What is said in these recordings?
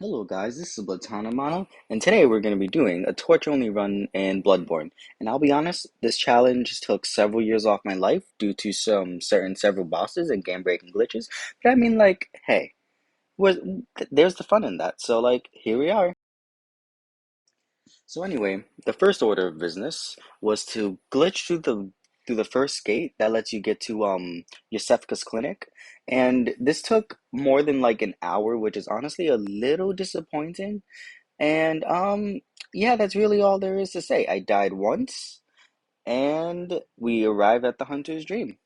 Hello guys, this is Blatanamana, and today we're going to be doing a torch-only run in Bloodborne. And I'll be honest, this challenge took several years off my life due to some several bosses and game-breaking glitches. But I mean, like, hey, was there's the fun in that. So, like, here we are. So anyway, the first order of business was to glitch through the first gate that lets you get to Yosefka's clinic. And this took more than like an hour, which is honestly a little disappointing. And yeah, that's really all there is to say. I died once, and we arrive at the hunter's dream.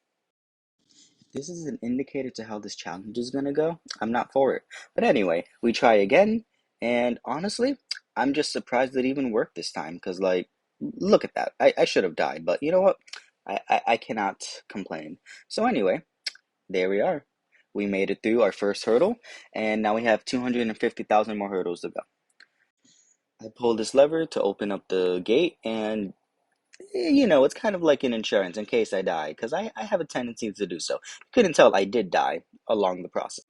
If this is an indicator to how this challenge is gonna go, I'm not for it. But anyway, we try again, and honestly, I'm just surprised it even worked this time, because like, look at that. I should have died, but you know what? I cannot complain. So anyway, there we are. We made it through our first hurdle, and now we have 250,000 more hurdles to go. I pull this lever to open up the gate, and it's kind of like an insurance in case I die, because I have a tendency to do so. You couldn't tell I did die along the process.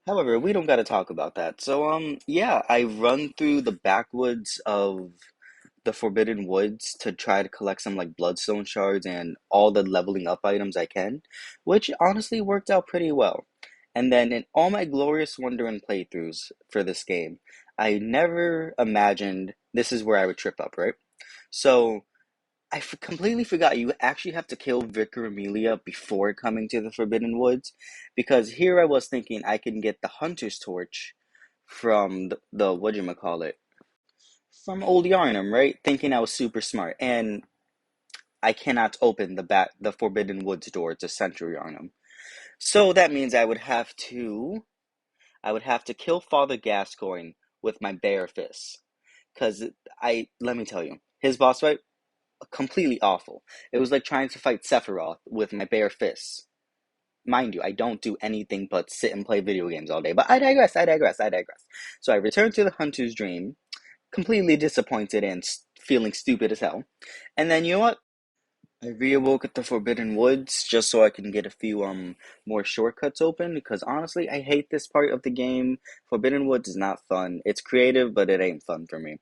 However, we don't got to talk about that. So, yeah, I run through the backwoods of the Forbidden Woods to try to collect some like bloodstone shards and all the leveling up items I can, which honestly worked out pretty well. And then in all my glorious wonder and playthroughs for this game, I never imagined this is where I would trip up, right? So completely forgot you actually have to kill Vicar Amelia before coming to the Forbidden Woods, because here I was thinking I can get the Hunter's Torch from the whatchamacallit, from Old Yarnum, right? Thinking I was super smart, and I cannot open the Forbidden Woods door to Central Yarnum. So that means I would have to kill Father Gascoigne with my bare fists. Cause let me tell you, his boss fight completely awful. It was like trying to fight Sephiroth with my bare fists. Mind you, I don't do anything but sit and play video games all day. But I digress. I digress. I digress. So I returned to the Hunter's Dream, completely disappointed and feeling stupid as hell. And then you know what? I reawoke at the Forbidden Woods just so I can get a few more shortcuts open, because honestly I hate this part of the game. Forbidden Woods is not fun. It's creative, but it ain't fun for me.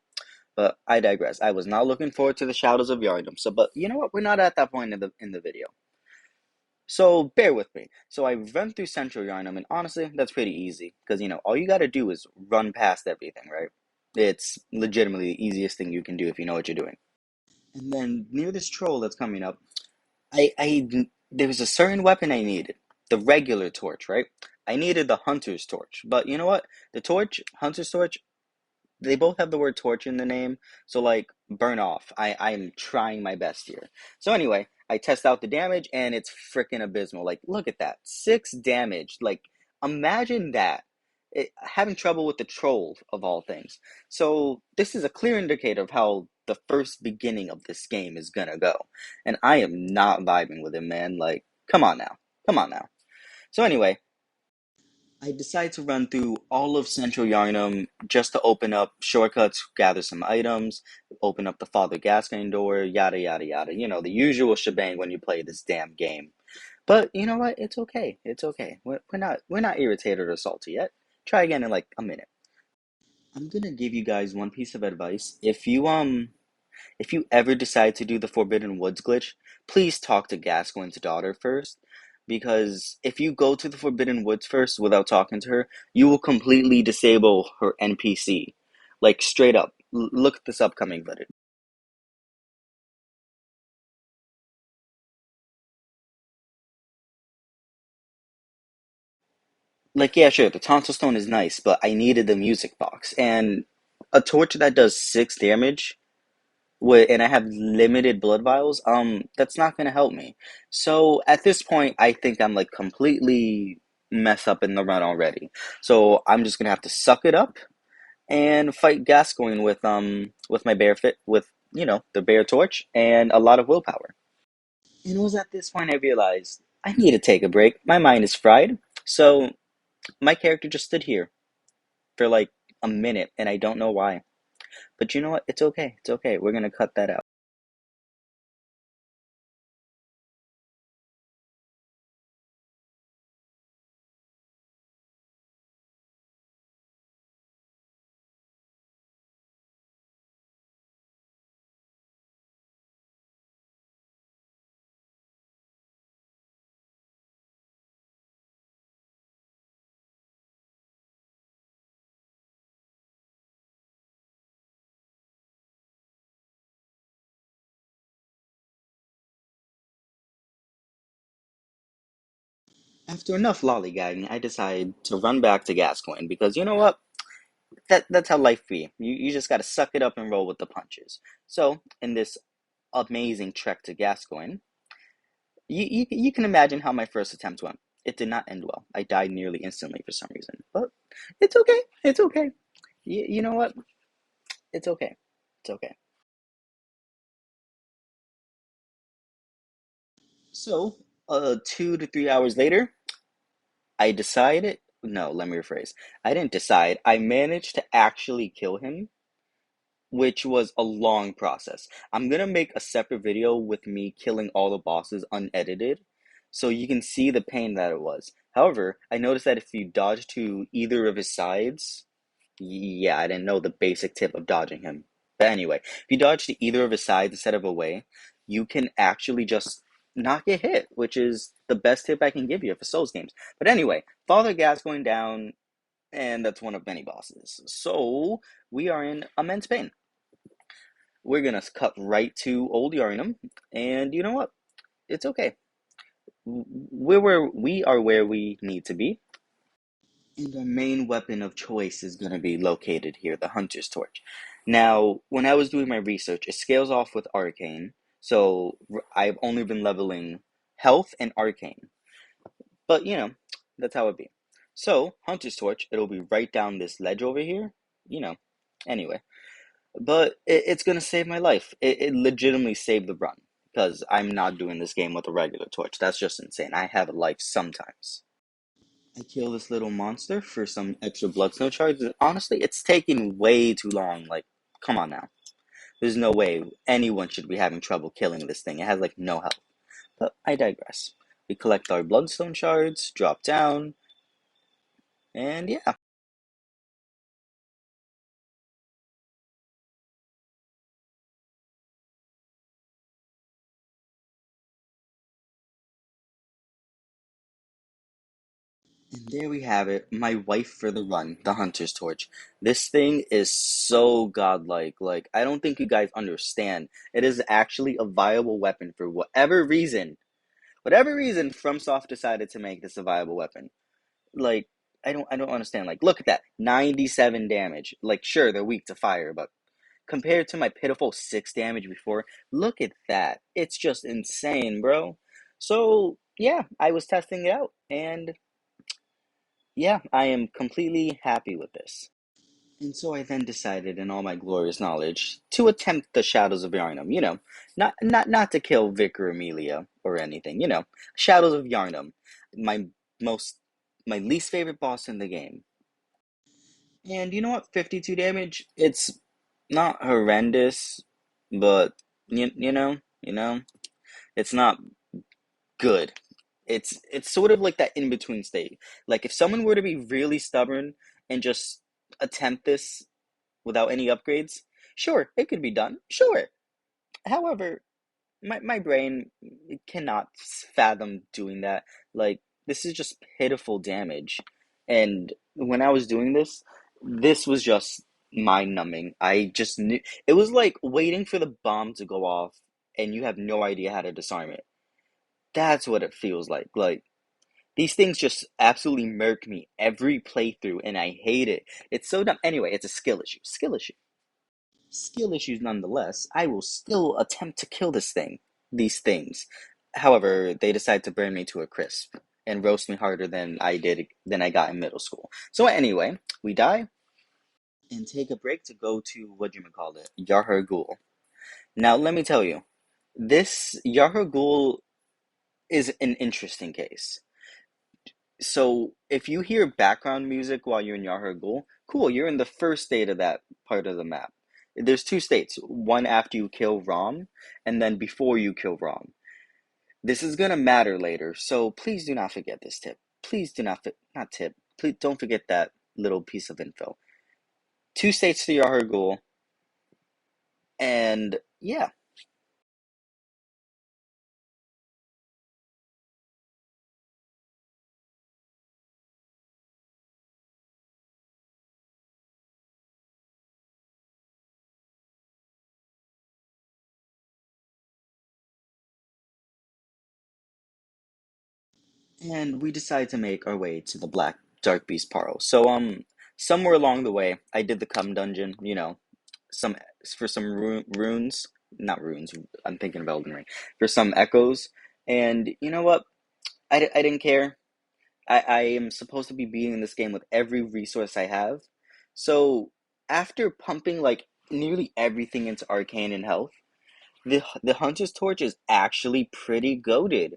But I digress. I was not looking forward to the Shadows of Yharnam. So, but you know what? We're not at that point in the video. So bear with me. So I run through Central Yharnam, and honestly, that's pretty easy because all you got to do is run past everything, right? It's legitimately the easiest thing you can do if you know what you're doing. And then near this troll that's coming up, I there was a certain weapon I needed, the regular torch, right? I needed the hunter's torch, but you know what? The torch, hunter's torch, they both have the word torch in the name, so like burn off. I'm trying my best here. So anyway, I test out the damage and it's freaking abysmal. Like look at that. 6 damage. Like imagine that. Having trouble with the troll of all things. So this is a clear indicator of how the first beginning of this game is gonna go. And I am not vibing with it, man. Like, come on now. Come on now. So anyway, I decide to run through all of Central Yarnum just to open up shortcuts, gather some items, open up the Father Gascoigne door, yada yada yada. The usual shebang when you play this damn game. But you know what? It's okay. It's okay. We're not irritated or salty yet. Try again in like a minute. I'm gonna give you guys one piece of advice. If you ever decide to do the Forbidden Woods glitch, please talk to Gascoigne's daughter first. Because if you go to the Forbidden Woods first without talking to her, you will completely disable her NPC. Like, straight up. Look at this upcoming footage. Like, yeah, sure, the Tonsil Stone is nice, but I needed the music box. And a torch that does 6 damage and I have limited blood vials, that's not gonna help me. So at this point, I think I'm like completely messed up in the run already. So I'm just gonna have to suck it up and fight Gascoigne with my with the bare torch and a lot of willpower. And it was at this point I realized I need to take a break. My mind is fried. So my character just stood here for like a minute, and I don't know why. But you know what? It's okay. It's okay. We're gonna cut that out. After enough lollygagging, I decide to run back to Gascoigne because you know what? That's how life be. You just gotta suck it up and roll with the punches. So, in this amazing trek to Gascoigne, you can imagine how my first attempt went. It did not end well. I died nearly instantly for some reason. But it's okay. It's okay. You know what? It's okay. It's okay. So, 2 to 3 hours later, I decided. No, let me rephrase. I didn't decide. I managed to actually kill him, which was a long process. I'm gonna make a separate video with me killing all the bosses unedited, so you can see the pain that it was. However, I noticed that if you dodge to either of his sides, yeah, I didn't know the basic tip of dodging him. But anyway, if you dodge to either of his sides instead of away, you can actually just not get hit, which is the best tip I can give you for Souls games. But anyway, Father Gas going down, and that's one of many bosses. So we are in immense pain. We're gonna cut right to Old Yarnum, and you know what? It's okay. We are where we need to be, and our main weapon of choice is gonna be located here, the Hunter's Torch. Now, when I was doing my research, it scales off with Arcane, so I've only been leveling Health and Arcane, but that's how it be. So, Hunter's Torch, it'll be right down this ledge over here, you know. Anyway, but it's gonna save my life. It legitimately saved the run because I'm not doing this game with a regular torch. That's just insane. I have a life sometimes. I kill this little monster for some extra bloodstone shards. And honestly, it's taking way too long. Like, come on now. There's no way anyone should be having trouble killing this thing. It has like no health. But I digress. We collect our bloodstone shards, drop down, and yeah. And there we have it, my wife for the run, the Hunter's Torch. This thing is so godlike. Like, I don't think you guys understand. It is actually a viable weapon for whatever reason. Whatever reason FromSoft decided to make this a viable weapon. Like, I don't understand. Like, look at that. 97 damage. Like, sure, they're weak to fire, but compared to my pitiful 6 damage before, look at that. It's just insane, bro. So, yeah, I was testing it out, and yeah, I am completely happy with this. And so I then decided, in all my glorious knowledge, to attempt the Shadows of Yarnum. Not to kill Vic or Amelia or anything. Shadows of Yarnum, my most, my least favorite boss in the game. And you know what? 52 damage. It's not horrendous, but it's not good. It's sort of like that in between state. Like if someone were to be really stubborn and just attempt this without any upgrades, sure, it could be done. Sure. However, my brain cannot fathom doing that. Like this is just pitiful damage. And when I was doing this, this was just mind numbing. I just knew it was like waiting for the bomb to go off and you have no idea how to disarm it. That's what it feels like. Like these things just absolutely murk me every playthrough, and I hate it. It's so dumb. Anyway, it's a skill issue. Skill issue. Skill issues nonetheless. I will still attempt to kill these things. However, they decide to burn me to a crisp and roast me harder than I got in middle school. So anyway, we die and take a break to go to what you call it, Yahar Ghul. Now let me tell you, this Yahar Ghul is an interesting case. So if you hear background music while you're in Yahar'gul, cool, you're in the first state of that part of the map. There's two states, one after you kill Rom, and then before you kill Rom. This is gonna matter later, so please do not forget this tip. Please do not tip. Please don't forget that little piece of info. Two states to Yahar'gul, and yeah. and we decided to make our way to the Black Dark Beast Parle. So somewhere along the way, I did the cum dungeon. Some for some runes, not runes. I'm thinking of Elden Ring for some echoes, and you know what? I didn't care. I am supposed to be beating this game with every resource I have. So after pumping like nearly everything into arcane and health, the Hunter's Torch is actually pretty goated.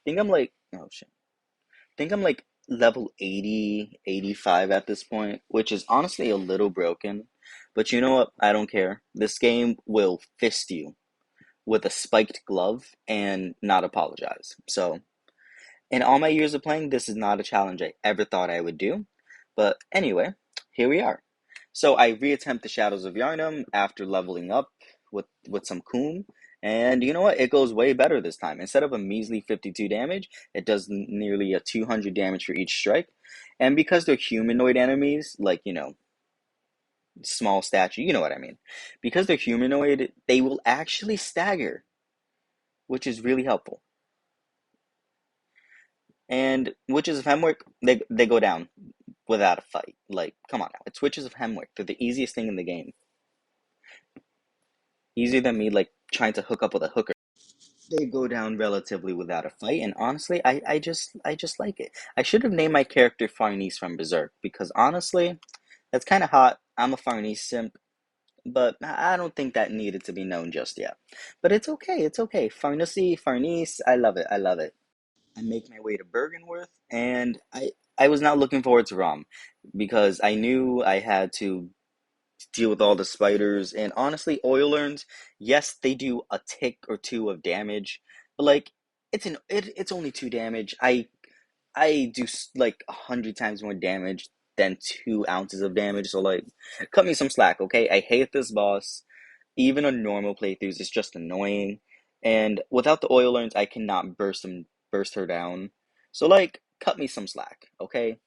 Think I'm like oh shit. Think I'm like level 80, 85 at this point, which is honestly a little broken. But you know what? I don't care. This game will fist you with a spiked glove and not apologize. So in all my years of playing, this is not a challenge I ever thought I would do. But anyway, here we are. So I reattempt the Shadows of Yarnum after leveling up with some Coom. And you know what? It goes way better this time. Instead of a measly 52 damage, it does nearly a 200 damage for each strike. And because they're humanoid enemies, like, small stature, you know what I mean. Because they're humanoid, they will actually stagger, which is really helpful. And Witches of Hemwick, they go down without a fight. Like, come on now. It's Witches of Hemwick. They're the easiest thing in the game. Easier than me, like, trying to hook up with a hooker. They go down relatively without a fight, and honestly, I just like it. I should have named my character Farnese from Berserk, because honestly, that's kind of hot. I'm a Farnese simp, but I don't think that needed to be known just yet. But it's okay. Farnese, I love it, I love it. I make my way to Bergenworth, and I was not looking forward to Rom because I knew I had to deal with all the spiders. And honestly, oil urns, yes, they do a tick or two of damage, but like it's only two damage. I do like 100 times more damage than 2 ounces of damage. So like, cut me some slack, okay? I hate this boss. Even on normal playthroughs, it's just annoying. And without the oil urns, I cannot burst her down. So like, cut me some slack, okay?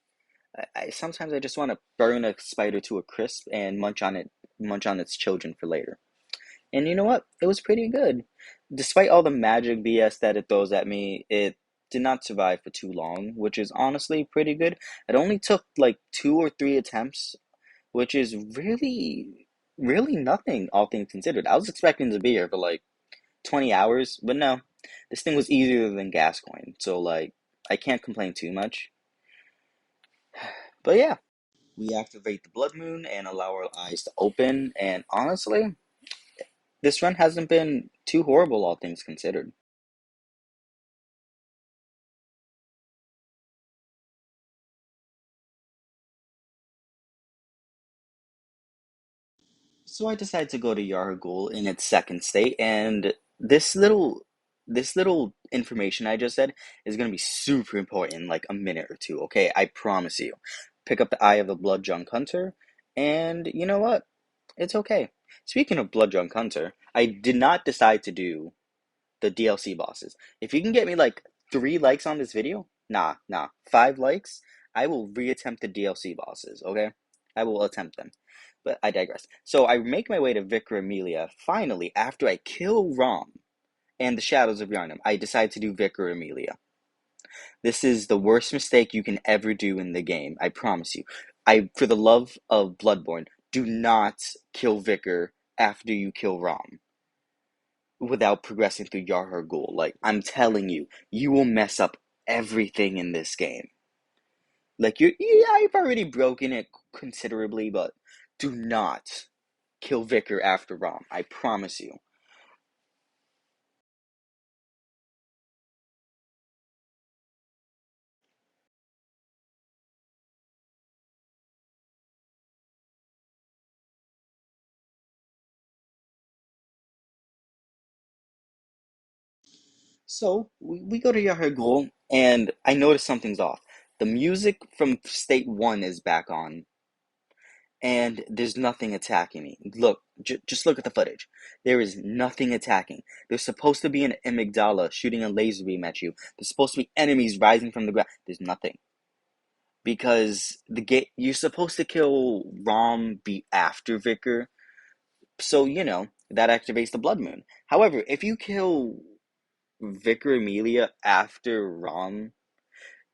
Sometimes I just want to burn a spider to a crisp and munch on its children for later. And you know what? It was pretty good. Despite all the magic BS that it throws at me, it did not survive for too long, which is honestly pretty good. It only took like 2 or 3 attempts, which is really nothing, all things considered. I was expecting to be here for like 20 hours, but no. This thing was easier than Gascoigne, so like, I can't complain too much. But yeah, we activate the blood moon and allow our eyes to open, and honestly, this run hasn't been too horrible, all things considered. So I decided to go to Yargul in its second state, and this little information I just said is gonna be super important in like a minute or two, okay? I promise you. Pick up the Eye of the Blood Drunk Hunter, and you know what? It's okay. Speaking of Blood Drunk Hunter, I did not decide to do the DLC bosses. If you can get me like 3 likes on this video, nah, 5 likes, I will reattempt the DLC bosses, okay? I will attempt them. But I digress. So I make my way to Vicar Amelia. Finally, after I kill Rom and the Shadows of Yarnum, I decide to do Vicar Amelia. This is the worst mistake you can ever do in the game, I promise you. For the love of Bloodborne, do not kill Vicar after you kill Rom without progressing through Yarhar Ghul. Like, I'm telling you, you will mess up everything in this game. Like, yeah, I've already broken it considerably, but do not kill Vicar after Rom. I promise you. So, we go to Yarhar Ghul, and I notice something's off. The music from State 1 is back on, and there's nothing attacking me. Look, just look at the footage. There is nothing attacking. There's supposed to be an amygdala shooting a laser beam at you. There's supposed to be enemies rising from the ground. There's nothing because the gate you're supposed to kill Rom be after Vicar, so that activates the Blood Moon. However, if you kill Vicar Amelia after Rom,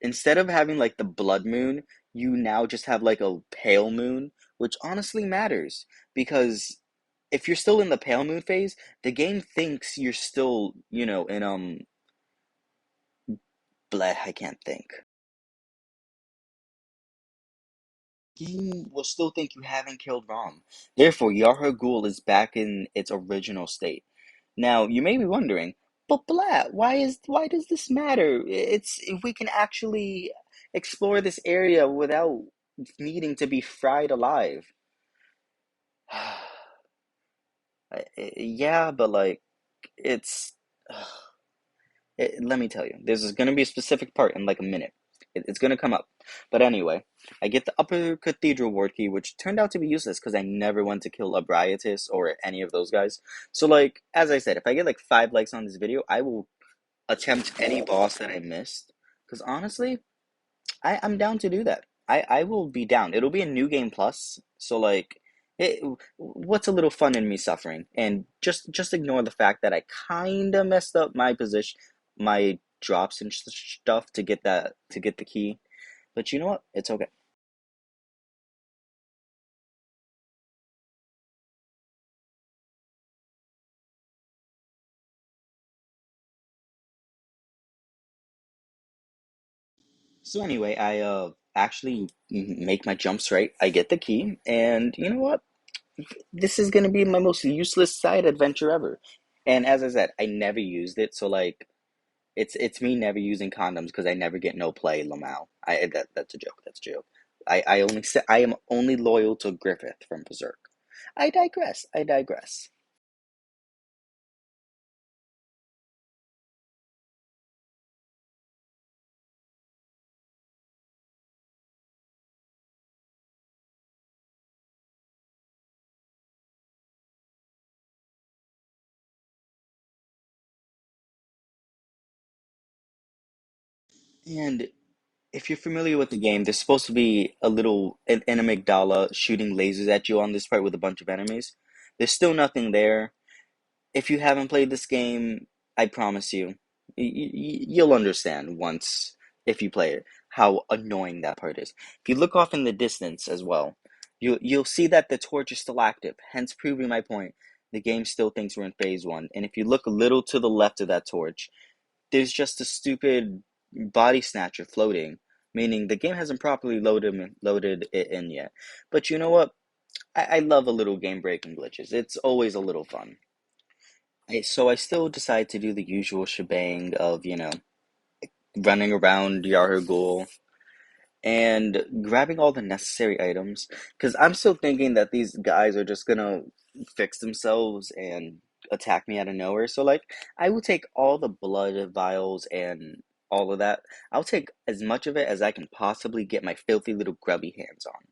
Instead of having like the blood moon, you now just have like a pale moon, which honestly matters because if you're still in the pale moon phase, the game thinks you're still, in bleh, I can't think. Game will still think you haven't killed Rom. Therefore, Yarha Ghul is back in its original state. Now, you may be wondering, but Blat, why does this matter? It's if we can actually explore this area without needing to be fried alive. Yeah, but like it's let me tell you, there's going to be a specific part in like a minute. It's going to come up. But anyway, I get the upper cathedral ward key, which turned out to be useless because I never went to kill Abriatus or any of those guys. So like, as I said, if I get like 5 likes on this video, I will attempt any boss that I missed. Because honestly, I'm down to do that. I will be down. It'll be a new game plus, so like, it, what's a little fun in me suffering? And just ignore the fact that I kind of messed up my position, my drops and stuff to get the key. But you know what? It's okay. So anyway, I actually make my jumps right. I get the key, and you know what? This is gonna be my most useless side adventure ever. And as I said, I never used it, so like it's me never using condoms because I never get no play, Lamau. That's a joke. That's a joke. I am only loyal to Griffith from Berserk. I digress. I digress. And if you're familiar with the game, there's supposed to be an amygdala shooting lasers at you on this part with a bunch of enemies. There's still nothing there. If you haven't played this game, I promise you, you'll understand once if you play it how annoying that part is. If you look off in the distance as well, you'll see that the torch is still active, hence proving my point. The game still thinks we're in phase one. And if you look a little to the left of that torch, there's just a stupid body snatcher floating, meaning the game hasn't properly loaded it in yet. But you know what? I love a little game breaking glitches. It's always a little fun. So I still decide to do the usual shebang of, running around Yargul and grabbing all the necessary items. Because I'm still thinking that these guys are just gonna fix themselves and attack me out of nowhere. So, like, I will take all the blood vials and all of that. I'll take as much of it as I can possibly get my filthy little grubby hands on.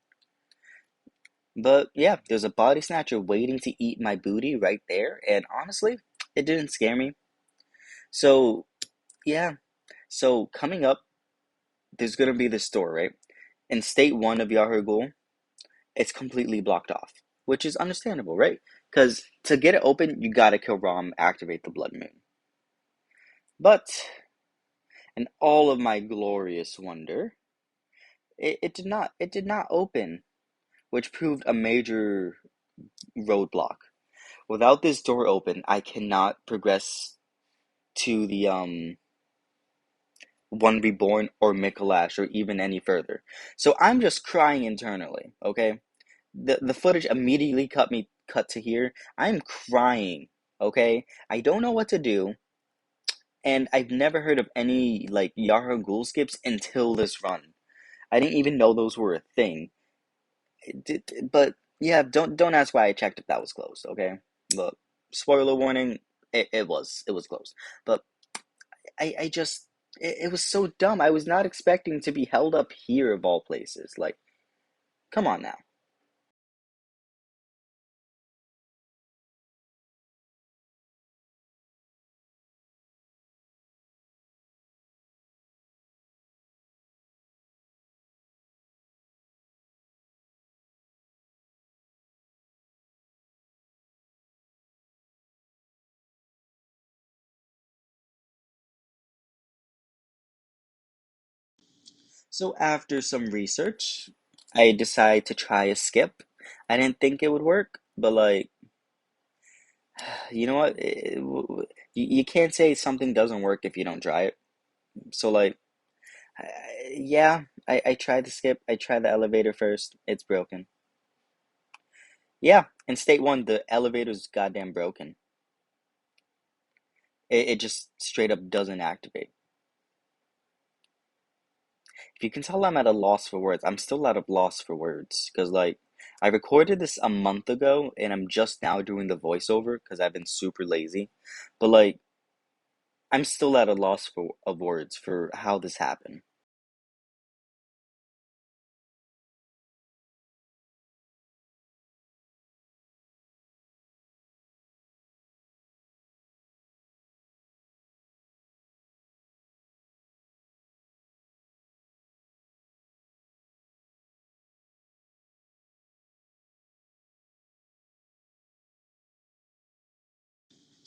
But yeah, there's a body snatcher waiting to eat my booty right there. And honestly, it didn't scare me. So, yeah. So coming up, there's gonna be this door, right? In state one of Yahar'gul, it's completely blocked off, which is understandable, right? Because to get it open, you gotta kill Rom, activate the Blood Moon. But in all of my glorious wonder, it did not open, which proved a major roadblock. Without this door open, I cannot progress to the one reborn or Mikolash or even any further. So I'm just crying internally, okay? The footage immediately cut to here. I'm crying, okay? I don't know what to do, and I've never heard of any like Yara Ghoul skips until this run. I didn't even know those were a thing. But yeah, don't ask why I checked if that was closed, okay? Look, spoiler warning, it was closed. But I just it was so dumb. I was not expecting to be held up here of all places. Like, come on now. So after some research, I decided to try a skip. I didn't think it would work, but like, you know what? You can't say something doesn't work if you don't try it. So like, yeah, I tried the skip. I tried the elevator first. It's broken. Yeah, in state one, the elevator's goddamn broken. It just straight up doesn't activate. If you can tell I'm at a loss for words, I'm still at a loss for words. Because, like, I recorded this a month ago and I'm just now doing the voiceover because I've been super lazy. But, like, I'm still at a loss of words for how this happened.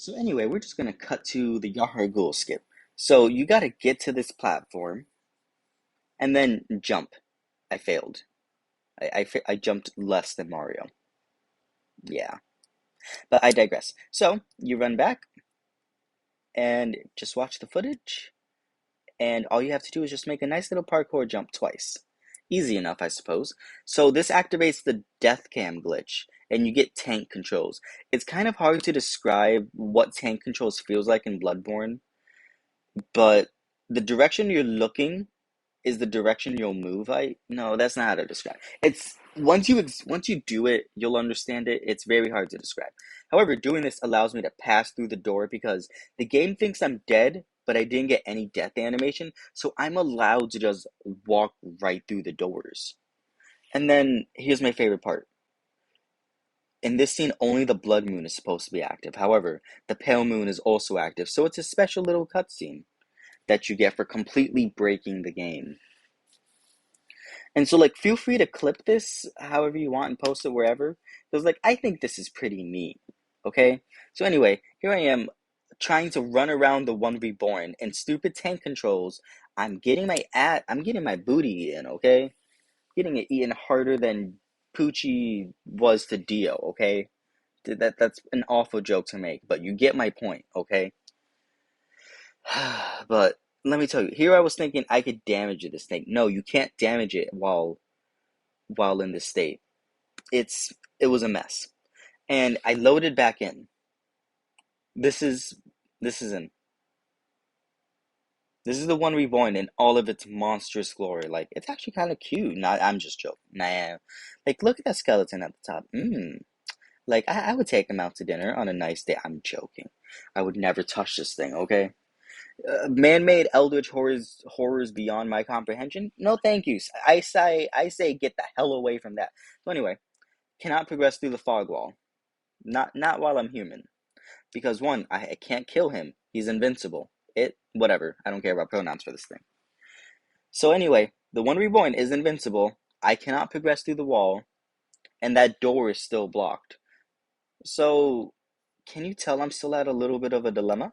So, anyway, we're just going to cut to the Yargul skip. So, you got to get to this platform and then jump. I failed. I jumped less than Mario. Yeah. But I digress. So, you run back and just watch the footage, and all you have to do is just make a nice little parkour jump twice. Easy enough, I suppose. So, this activates the death cam glitch, and you get tank controls. It's kind of hard to describe what tank controls feels like in Bloodborne, but the direction you're looking is the direction you'll move. I no, that's not how to describe. It's once you do it, you'll understand it. It's very hard to describe. However, doing this allows me to pass through the door because the game thinks I'm dead, but I didn't get any death animation, so I'm allowed to just walk right through the doors. And then here's my favorite part. In this scene, only the blood moon is supposed to be active. However, the pale moon is also active, so it's a special little cutscene that you get for completely breaking the game. And so, like, feel free to clip this however you want and post it wherever. Because, like, I think this is pretty neat. Okay? So, anyway, here I am trying to run around the one reborn in stupid tank controls. I'm getting my booty in, okay? Getting it eaten harder than Poochie was to Dio, okay? That's an awful joke to make, but you get my point, okay? But let me tell you, here I was thinking I could damage this thing. No, you can't damage it while in this state. It was a mess. And I loaded back in. This is this is in this is the one reborn in all of its monstrous glory. Like it's actually kind of cute. Not I'm just joking. Nah. Like look at that skeleton at the top. Like I would take him out to dinner on a nice day. I'm joking. I would never touch this thing, okay? Man-made eldritch horrors beyond my comprehension. No, thank you. I say get the hell away from that. So anyway, cannot progress through the fog wall. Not while I'm human. Because one, I can't kill him. He's invincible. Whatever. I don't care about pronouns for this thing. So anyway, the one reborn is invincible. I cannot progress through the wall, and that door is still blocked. So, can you tell I'm still at a little bit of a dilemma?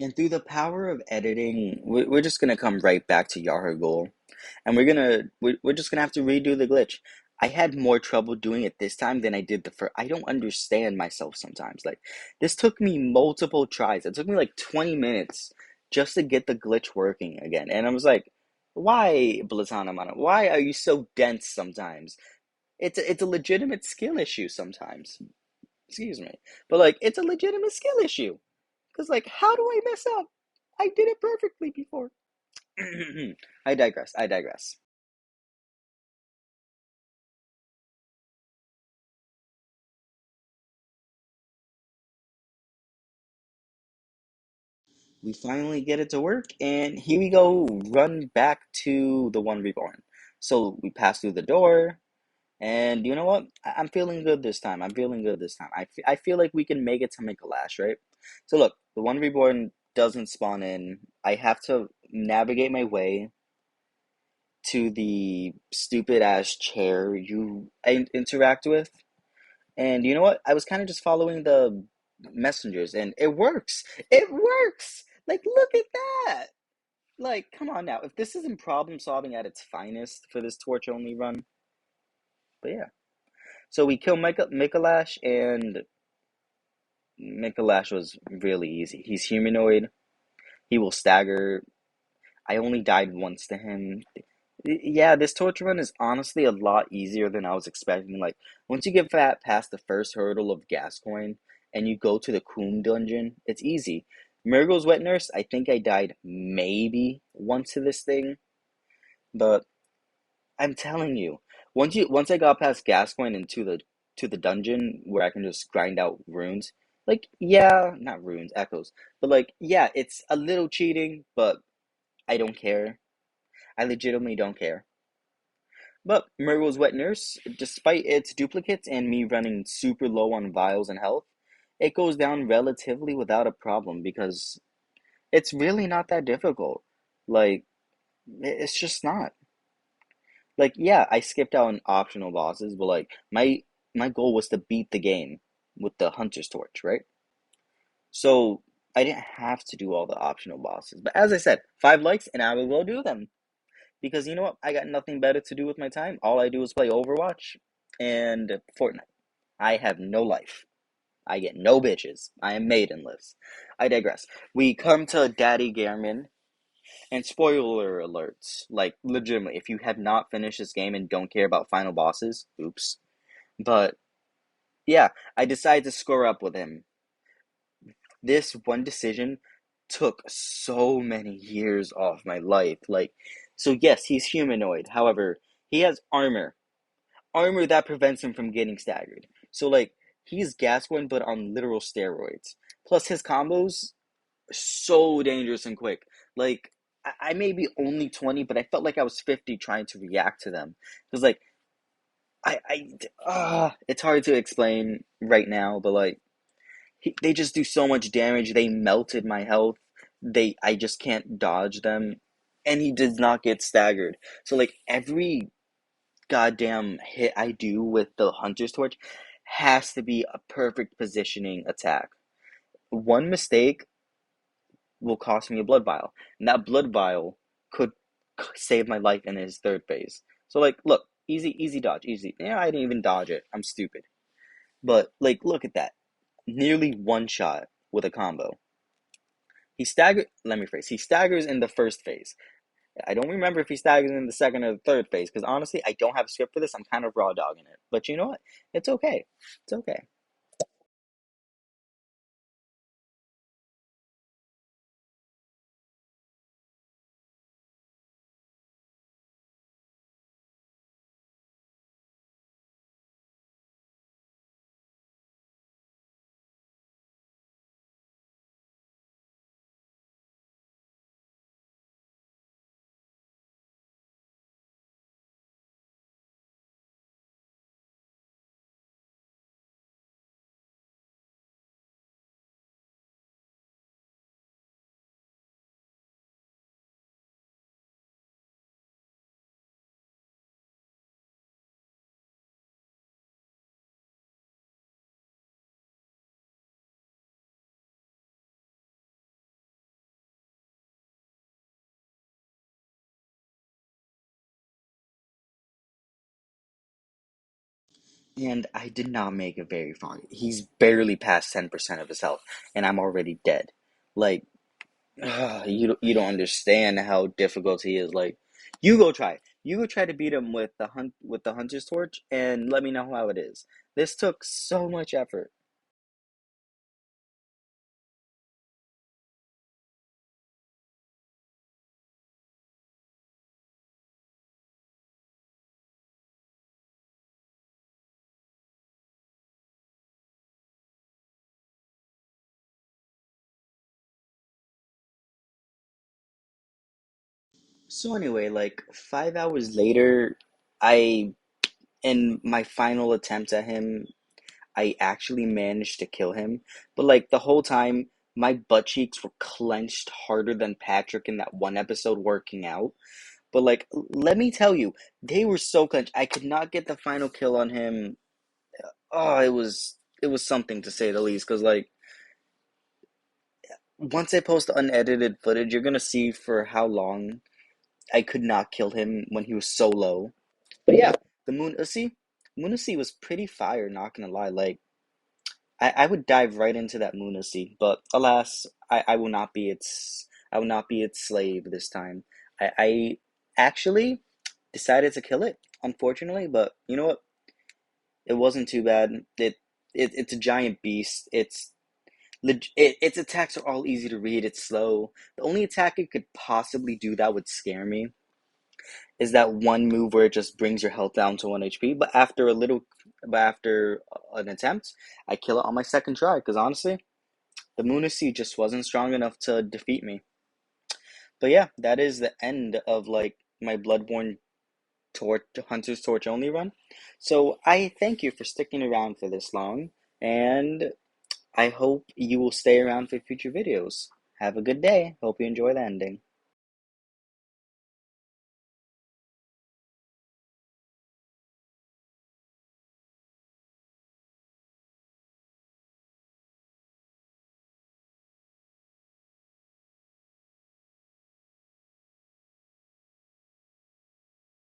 And through the power of editing, we're just gonna come right back to Yargul, and we're just gonna have to redo the glitch. I had more trouble doing it this time than I did the first. I don't understand myself sometimes. Like this took me multiple tries. It took me like 20 minutes just to get the glitch working again. And I was like, why, Blazana Mana? Why are you so dense sometimes? It's a legitimate skill issue sometimes. Excuse me. But like it's a legitimate skill issue. Cause like how do I mess up? I did it perfectly before. I digress. I digress. We finally get it to work, and here we go, run back to the one reborn. So we pass through the door, and you know what? I'm feeling good this time. I'm feeling good this time. I feel like we can make it to make a lash, right? So look, the one reborn doesn't spawn in. I have to navigate my way to the stupid ass chair I interact with. And you know what? I was kind of just following the messengers, and it works. It works. Like, look at that. Like, come on now. If this isn't problem solving at its finest for this torch only run, but yeah. So we kill Mikalash, and Mikalash was really easy. He's humanoid. He will stagger. I only died once to him. Yeah, this torture run is honestly a lot easier than I was expecting. Like, once you get past the first hurdle of Gascoigne and you go to the Coombe dungeon, it's easy. Murgo's Wet Nurse, I think I died maybe once to this thing, but I'm telling you, once I got past Gascoigne into the dungeon where I can just grind out runes, like yeah, not runes, echoes, but like yeah, it's a little cheating, but I don't care. I legitimately don't care. But Murgo's Wet Nurse, despite its duplicates and me running super low on vials and health, it goes down relatively without a problem because it's really not that difficult. Like, it's just not. Like, yeah, I skipped out on optional bosses, but like my goal was to beat the game with the Hunter's Torch, right? So I didn't have to do all the optional bosses. But as I said, 5 likes and I will go do them. Because you know what? I got nothing better to do with my time. All I do is play Overwatch and Fortnite. I have no life. I get no bitches. I am maidenless. I digress. We come to Daddy Gehrman, and spoiler alerts. Like, legitimately, if you have not finished this game and don't care about final bosses, oops. But, yeah, I decided to score up with him. This one decision took so many years off my life. Like, so yes, he's humanoid. However, he has armor that prevents him from getting staggered. So like he's Gascoigne but on literal steroids. Plus his combos so dangerous and quick. Like I may be only 20, but I felt like I was 50 trying to react to them. Because like it's hard to explain right now, but like they just do so much damage. They melted my health. I just can't dodge them, and he does not get staggered. So like every goddamn hit I do with the Hunter's Torch has to be a perfect positioning attack. One mistake will cost me a blood vial, and that blood vial could save my life in his third phase. So like, look, easy dodge, easy. Yeah, I didn't even dodge it. I'm stupid. But like, look at that, nearly one shot with a combo. He stagger. Let me phrase. He staggers in the first phase. I don't remember if he staggers in the second or the third phase because honestly, I don't have a script for this. I'm kind of raw dogging it. But you know what? It's okay. It's okay. And I did not make it very far. He's barely past 10% of his health, and I'm already dead. Like, you don't understand how difficult he is. Like, you go try. You go try to beat him with the hunter's torch, and let me know how it is. This took so much effort. So anyway, like 5 hours later, I in my final attempt at him, I actually managed to kill him. But like the whole time, my butt cheeks were clenched harder than Patrick in that one episode working out. But like, let me tell you, they were so clenched. I could not get the final kill on him. Oh, it was something to say the least. Cause like once I post the unedited footage, you're gonna see for how long I could not kill him when he was so low. But yeah, the Moon was pretty fire. Not gonna lie, like. I would dive right into that Munacy, but alas, I will not be its slave this time. I actually decided to kill it, unfortunately, but you know what? It wasn't too bad. It's a giant beast. Its attacks are all easy to read. It's slow. The only attack it could possibly do that would scare me is that one move where it just brings your health down to 1 HP. But after an attempt, I kill it on my second try. Because honestly, the Munacy just wasn't strong enough to defeat me. But yeah, that is the end of like my Bloodborne torch Hunter's Torch only run. So I thank you for sticking around for this long, and I hope you will stay around for future videos. Have a good day. Hope you enjoy the ending.